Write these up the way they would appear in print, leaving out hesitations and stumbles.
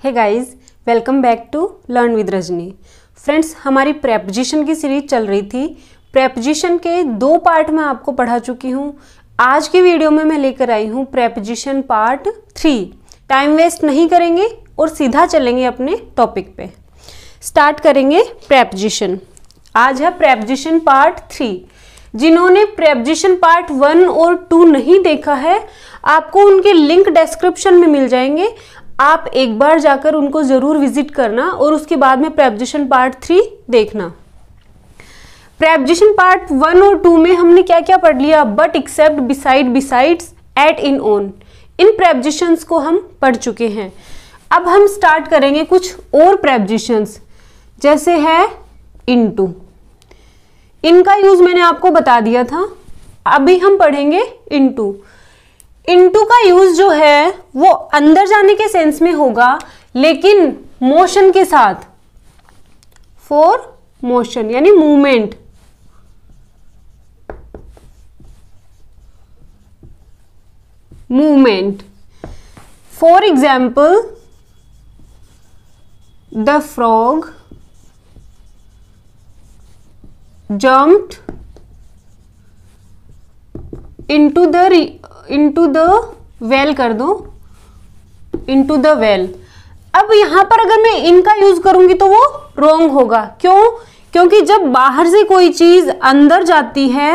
Hey guys, welcome back to learn with Rajni. Friends, हमारी preposition की series चल रही थी। प्रेपोजिशन के 2 पार्ट में आपको पढ़ा चुकी हूँ। आज की वीडियो में मैं लेकर आई हूँ प्रेपोजिशन पार्ट 3। टाइम वेस्ट नहीं करेंगे और सीधा चलेंगे अपने टॉपिक पे। स्टार्ट करेंगे प्रेपोजिशन। आज है प्रेपोजिशन पार्ट 3। जिन्होंने प्रेपोजिशन पार्ट 1 और 2 नहीं देखा है, आपको उनके लिंक डिस्क्रिप्शन में मिल जाएंगे। आप एक बार जाकर उनको जरूर विजिट करना और उसके बाद में प्रेपोजिशन पार्ट 3 देखना। प्रेपोजिशन पार्ट 1 और 2 में हमने क्या क्या पढ़ लिया? But, except, beside, besides, at, in, on. इन प्रेपोजिशंस को हम पढ़ चुके हैं। अब हम स्टार्ट करेंगे कुछ और प्रेपोजिशंस, जैसे है इनटू। इनका यूज मैंने आपको बता दिया था। अभी हम पढ़ेंगे इनटू। इनटू का यूज जो है वो अंदर जाने के सेंस में होगा, लेकिन मोशन के साथ। फॉर मोशन यानी movement. Movement. For example, the frog jumped into the well कर दो, into the well। अब यहां पर अगर मैं इनका यूज करूंगी तो वो रॉन्ग होगा। क्यों? क्योंकि जब बाहर से कोई चीज अंदर जाती है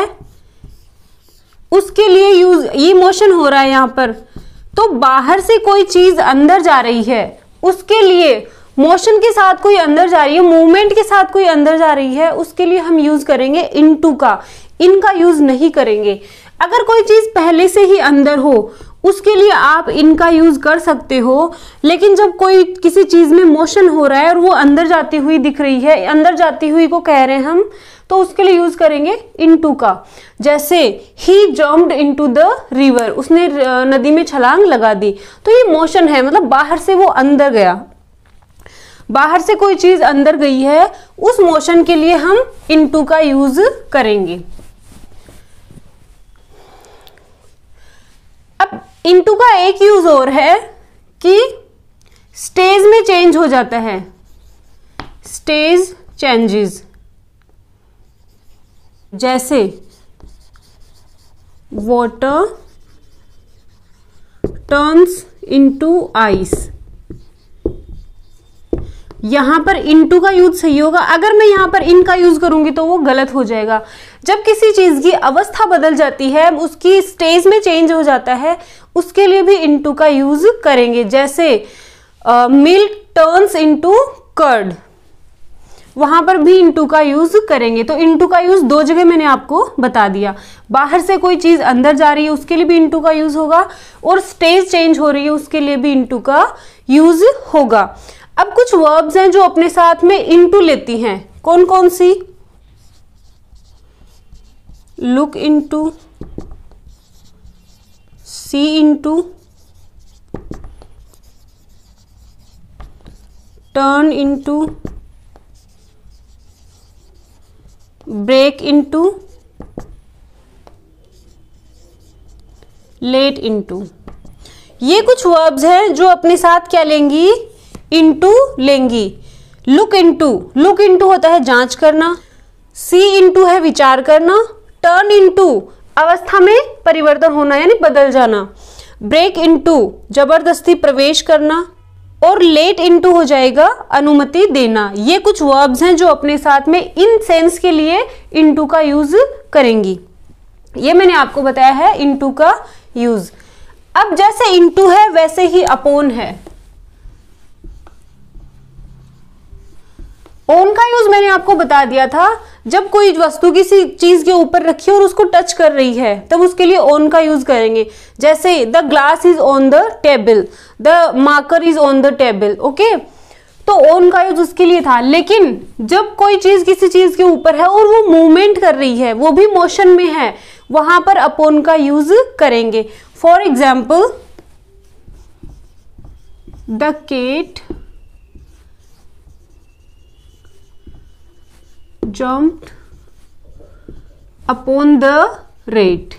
उसके लिए यूज, ये मोशन हो रहा है यहां पर, तो बाहर से कोई चीज अंदर जा रही है उसके लिए, मोशन के साथ कोई अंदर जा रही है, मूवमेंट के साथ कोई अंदर जा रही है, उसके लिए हम यूज करेंगे इनटू का। इनका यूज नहीं करेंगे। अगर कोई चीज पहले से ही अंदर हो उसके लिए आप इनका यूज कर सकते हो, लेकिन जब कोई किसी चीज में मोशन हो रहा है और वो अंदर जाती हुई दिख रही है, अंदर जाती हुई को कह रहे हैं हम, तो उसके लिए यूज करेंगे इनटू का। जैसे ही जम्प्ड इनटू द रिवर, उसने नदी में छलांग लगा दी, तो ये मोशन है, मतलब बाहर से वो अंदर गया, बाहर से कोई चीज अंदर गई है, उस मोशन के लिए हम इनटू का यूज करेंगे। अब इनटू का एक यूज और है कि स्टेज में चेंज हो जाता है। Stage changes. जैसे वाटर टर्न्स इनटू आइस। यहां पर इनटू का यूज सही होगा। अगर मैं यहां पर इन का यूज करूंगी तो वो गलत हो जाएगा। जब किसी चीज की अवस्था बदल जाती है, उसकी स्टेज में चेंज हो जाता है, उसके लिए भी इनटू का यूज करेंगे। जैसे मिल्क टर्न्स इनटू कर्ड, वहां पर भी इनटू का यूज करेंगे। तो इनटू का यूज 2 जगह मैंने आपको बता दिया। बाहर से कोई चीज अंदर जा रही है उसके लिए भी इनटू का यूज होगा, और स्टेज चेंज हो रही है उसके लिए भी इनटू का यूज होगा। अब कुछ वर्ब्स हैं जो अपने साथ में इनटू लेती हैं। कौन कौन सी? Look into, see into, turn into, break into, let into. ये कुछ वर्ब्स हैं जो अपने साथ क्या लेंगी? इनटू लेंगी। लुक इनटू, लुक इनटू होता है जांच करना। सी इनटू है विचार करना। टर्न इनटू अवस्था में परिवर्तन होना यानी बदल जाना। ब्रेक इनटू जबरदस्ती प्रवेश करना, और लेट इनटू हो जाएगा अनुमति देना। ये कुछ वर्ब्स हैं जो अपने साथ में इन सेंस के लिए इनटू का यूज करेंगी। ये मैंने आपको बताया है इनटू का यूज। अब जैसे इनटू है वैसे ही अपॉन है। ऑन का यूज मैंने आपको बता दिया था। जब कोई वस्तु किसी चीज के ऊपर रखी है और उसको टच कर रही है, तब उसके लिए ऑन का यूज करेंगे। जैसे the glass is on the table, the marker is on the table. Okay, तो ऑन का यूज उसके लिए था। लेकिन जब कोई चीज किसी चीज के ऊपर है और वो मूवमेंट कर रही है, वो भी मोशन में है, वहां पर अपॉन का यूज करेंगे। For example, the cat jumped upon the rat।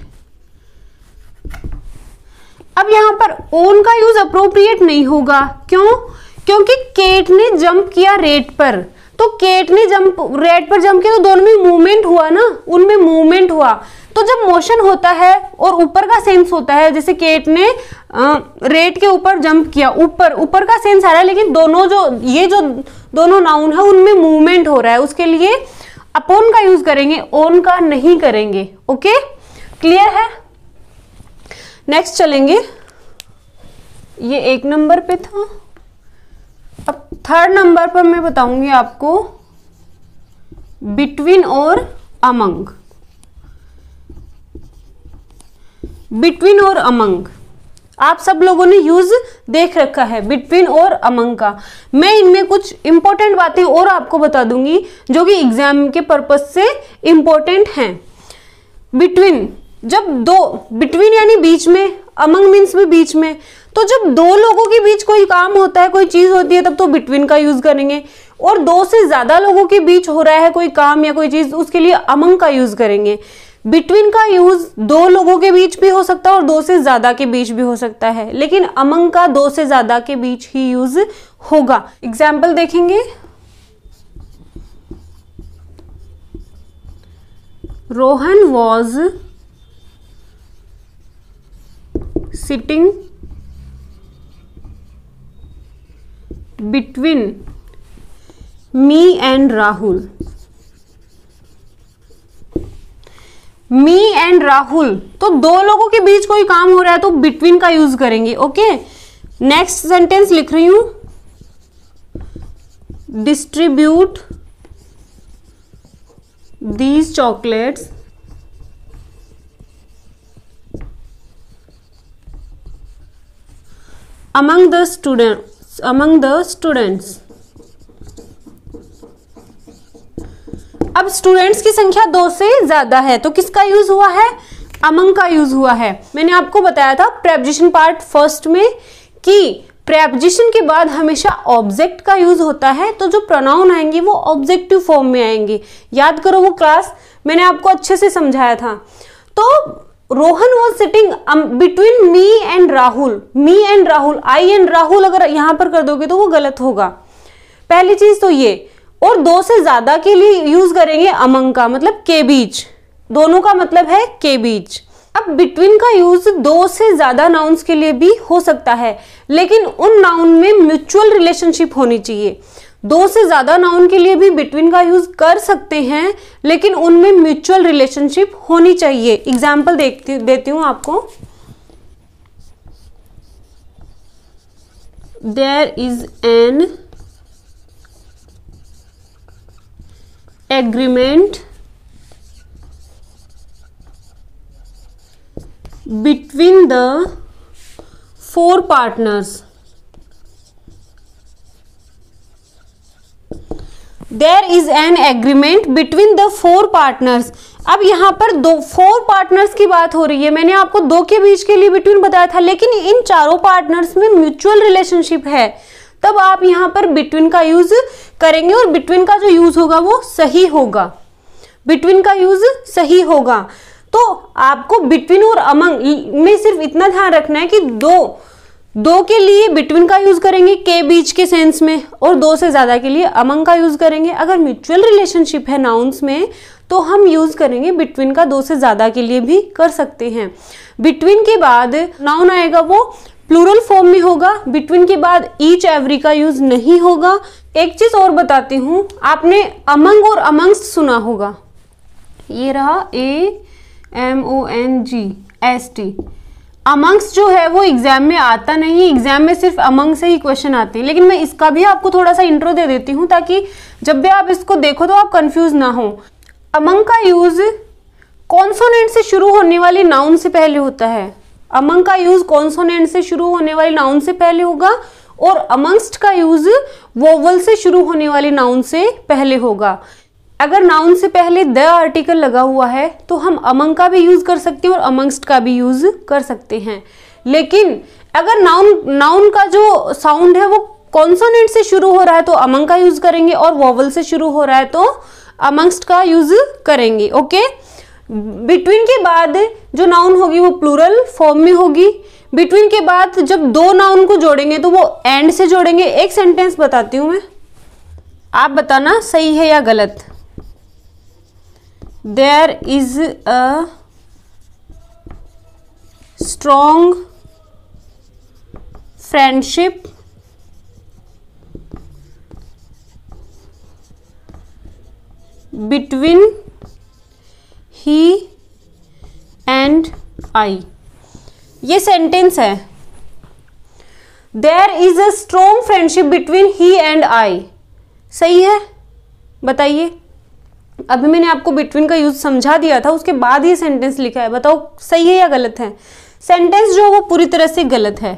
अब यहां पर ओन का यूज अप्रोप्रिएट नहीं होगा। क्यों? क्योंकि केट ने जंप किया रेट पर, तो केट ने रेट पर जंप किया तो दोनों में मूवमेंट हुआ ना, उनमें मूवमेंट हुआ। तो जब मोशन होता है और ऊपर का सेंस होता है, जैसे केट ने रेट के ऊपर जंप किया, ऊपर का सेंस आ रहा है, लेकिन जो दोनों नाउन है उनमें मूवमेंट हो रहा है, उसके लिए अपॉन का यूज करेंगे, ओन का नहीं करेंगे। ओके, क्लियर है? नेक्स्ट चलेंगे, ये 1 नंबर पे था। अब 3rd नंबर पर मैं बताऊंगी आपको बिटवीन और अमंग। बिटवीन और अमंग आप सब लोगों ने यूज देख रखा है, बिटवीन और अमंग का। मैं इनमें कुछ इंपॉर्टेंट बातें और आपको बता दूंगी जो कि एग्जाम के पर्पज से इंपॉर्टेंट हैं। बिटवीन, जब दो, बिटवीन यानी बीच में, अमंग मीन्स भी बीच में, तो जब दो लोगों के बीच कोई काम होता है, कोई चीज होती है, तब तो बिटवीन का यूज करेंगे। और 2 से ज्यादा लोगों के बीच हो रहा है कोई काम या कोई चीज, उसके लिए अमंग का यूज करेंगे। बिटवीन का यूज 2 लोगों के बीच भी हो सकता है और 2 से ज्यादा के बीच भी हो सकता है, लेकिन अमंग का 2 से ज्यादा के बीच ही यूज होगा। एग्जाम्पल देखेंगे, Rohan was sitting between me and Rahul. Me and Rahul, तो 2 लोगों के बीच कोई काम हो रहा है तो बिटवीन का यूज करेंगे। ओके, नेक्स्ट सेंटेंस लिख रही हूं, distribute these chocolates among the students। अब स्टूडेंट्स की संख्या 2 से ज्यादा है तो किसका यूज हुआ है? अमंग का यूज हुआ है। मैंने आपको बताया था प्रेपोजिशन पार्ट फर्स्ट में कि प्रेपोजिशन के बाद हमेशा ऑब्जेक्ट का यूज होता है, तो जो प्रोनाउन आएंगे वो ऑब्जेक्टिव फॉर्म में आएंगे। याद करो वो क्लास, मैंने आपको अच्छे से समझाया था। तो Rohan was sitting between me and Rahul. Me and Rahul, I and Rahul अगर यहां पर कर दोगे तो वो गलत होगा। पहली चीज तो ये, और 2 से ज्यादा के लिए यूज करेंगे अमंग का, मतलब के बीच, दोनों का मतलब है के बीच। अब बिटवीन का यूज 2 से ज्यादा नाउन्स के लिए भी हो सकता है, लेकिन उन नाउन में म्यूचुअल रिलेशनशिप होनी चाहिए। 2 से ज्यादा नाउन के लिए भी बिटवीन का यूज कर सकते हैं, लेकिन उनमें म्यूचुअल रिलेशनशिप होनी चाहिए। एग्जाम्पल देती हूं आपको, there is an agreement between the 4 partners. There is an agreement between the 4 partners. अब यहां पर 4 पार्टनर्स की बात हो रही है। मैंने आपको 2 के बीच के लिए बिटवीन बताया था, लेकिन इन चारों पार्टनर्स में म्यूचुअल रिलेशनशिप है, तब आप यहां पर बिटवीन का यूज करेंगे और बिटवीन का जो यूज होगा वो सही होगा। बिटवीन का यूज सही होगा। तो आपको बिटवीन और अमंग में सिर्फ इतना ध्यान रखना है कि दो के लिए बिटवीन का यूज करेंगे के बीच के सेंस में, और 2 से ज्यादा के लिए अमंग का यूज करेंगे। अगर म्यूचुअल रिलेशनशिप है नाउन्स में तो हम यूज करेंगे बिटवीन का, 2 से ज्यादा के लिए भी कर सकते हैं। बिटवीन के बाद नाउन आएगा वो प्लूरल फॉर्म में होगा। बिटवीन के बाद ईच एवरी का यूज नहीं होगा। एक चीज और बताती हूं, आपने अमंग और अमंग्स्ट सुना होगा, ये रहा AMONGST। अमंग्स जो है वो एग्जाम में आता नहीं, एग्जाम में सिर्फ अमंग से ही क्वेश्चन आते हैं, लेकिन मैं इसका भी आपको थोड़ा सा इंट्रो दे देती हूँ ताकि जब भी आप इसको देखो तो आप कंफ्यूज ना हो। अमंग का यूज कॉन्सोनेंट से शुरू होने वाली नाउन से पहले होता है। अमंग का यूज कॉन्सोनेंट से शुरू होने वाली नाउन से पहले होगा, और अमंग्स्ट का यूज वोवल से शुरू होने वाली नाउन से पहले होगा। अगर नाउन से पहले द आर्टिकल लगा हुआ है तो हम अमंग का भी यूज कर सकते हैं और अमंग्स्ट का भी यूज कर सकते हैं। लेकिन अगर नाउन का जो साउंड है वो कॉन्सोनेंट से शुरू हो रहा है तो अमंग का यूज करेंगे, और वोवल से शुरू हो रहा है तो अमंग्स्ट का यूज करेंगे। ओके, बिटवीन के बाद जो नाउन होगी वो प्लूरल फॉर्म में होगी। बिटवीन के बाद जब दो नाउन को जोड़ेंगे तो वो एंड से जोड़ेंगे। एक सेंटेंस बताती हूं मैं, आप बताना सही है या गलत। There is a strong friendship between he and I. ये सेंटेंस है, there is a strong friendship between he and I. सही है, बताइए। अभी मैंने आपको बिटवीन का यूज समझा दिया था, उसके बाद ये सेंटेंस लिखा है, बताओ सही है या गलत है। सेंटेंस जो वो पूरी तरह से गलत है।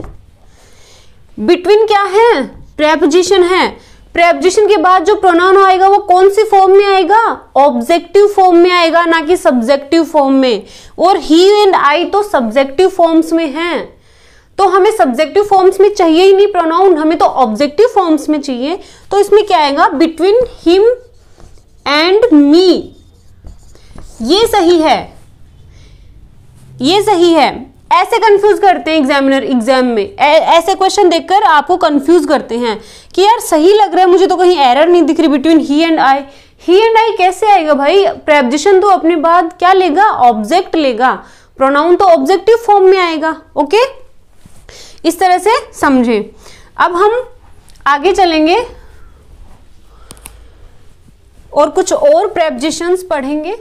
बिटवीन क्या है, प्रेपोजिशन है। प्रेपोजिशन के बाद जो प्रोनाउन आएगा वो कौन सी फॉर्म में आएगा, ऑब्जेक्टिव फॉर्म में आएगा, ना कि सब्जेक्टिव फॉर्म में। और ही एंड आई तो सब्जेक्टिव फॉर्म्स में हैं, तो हमें सब्जेक्टिव फॉर्म्स में चाहिए ही नहीं प्रोनाउन, हमें तो ऑब्जेक्टिव फॉर्म्स में चाहिए। तो इसमें क्या आएगा, बिटवीन हिम एंड मी। ये सही है, ये सही है। ऐसे कंफ्यूज करते हैं एग्जामिनर एग्जाम में, ऐसे क्वेश्चन देखकर आपको कंफ्यूज करते हैं कि यार सही लग रहा है मुझे, तो कहीं एरर नहीं दिख रही between he and I. He and आई कैसे आएगा भाई, प्रेपोजिशन तो अपने बाद क्या लेगा, ऑब्जेक्ट लेगा, प्रोनाउन तो ऑब्जेक्टिव फॉर्म में आएगा। ओके, इस तरह से समझें। अब हम आगे चलेंगे और कुछ और प्रेपोजिशंस पढ़ेंगे।